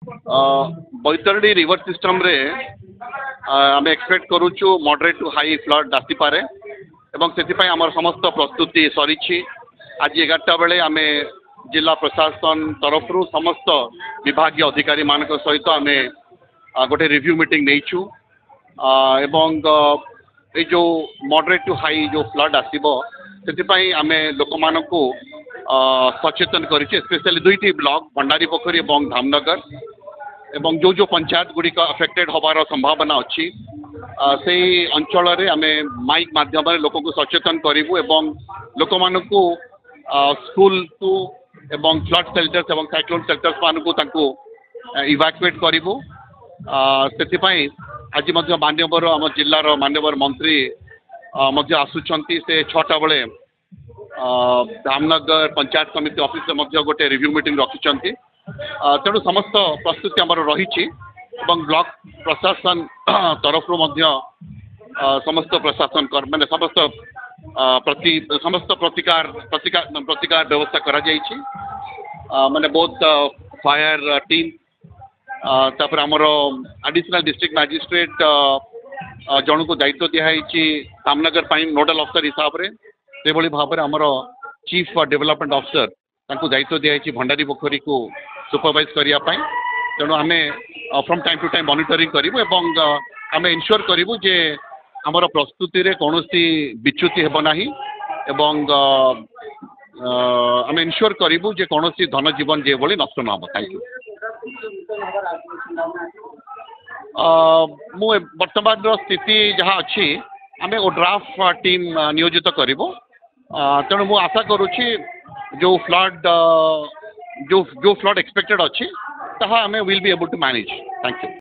Baitarani river system रे आम expect करूँ मॉडरेट टू हाई फ्लड आसीपे से आम समस्त प्रस्तुति सरी आज 11टा बेले आम जिला प्रशासन तरफ समस्त विभाग अधिकारी मान सहित आम गोटे रिव्यू मीटिंग नहीं एवं ये जो मॉडरेट टू हाई जो फ्लड आसो से आम लोक मान सचेतन कर स्पेशली दुईटी ब्लॉक भंडारी पोखरी और धामनगर एवं जो पंचायत गुड़िक अफेक्टेड होबार संभावना अच्छी से अंचल आम माइक माध्यम लोक को सचेतन करूँ एवं लोक मान स्कूल को एवं फ्लड सेल्टर्स एवं साइक्लोन सेल्टर्स मानू इवाक्युएट करूँ से आज मान्यवर आम जिलार मान्यवर मंत्री आसुंच से 6टा बेले धामनगर पंचायत समिति ऑफिस में गोटे रिव्यू मीटिंग रखिंट तेणु समस्त प्रस्तुति आमर रही ब्लॉक प्रशासन तरफ समस्त प्रशासन माने समस्त प्रतिकार व्यवस्था करा माने बहुत फायर टीम तापर आमर एडिशनल डिस्ट्रिक्ट मैजिस्ट्रेट जन को दायित्व दिखाई धामनगर नोडल अफसर हिसाब से से भाव में आमर चीफ डेवलपमेंट अफसर दायित्व दिखाई भंडारी पोखरी को सुपरवाइज करने तेणु आम from time to time monitoring करूँ आम इनश्योर करूँ जे आमर प्रस्तुति रे कौन विच्युति हेबना एवं आम इनश्योर करूँ जे कौन धन जीवन जे भली नष्ट न हो। Thank you. मु वर्तमान स्थिति जहाँ अच्छी आम ओड्राफ टीम नियोजित करूँ तेणु मु आशा करुच्ची जो फ्लड एक्सपेक्टेड अच्छी ताहा आम will be able to manage. Thank you.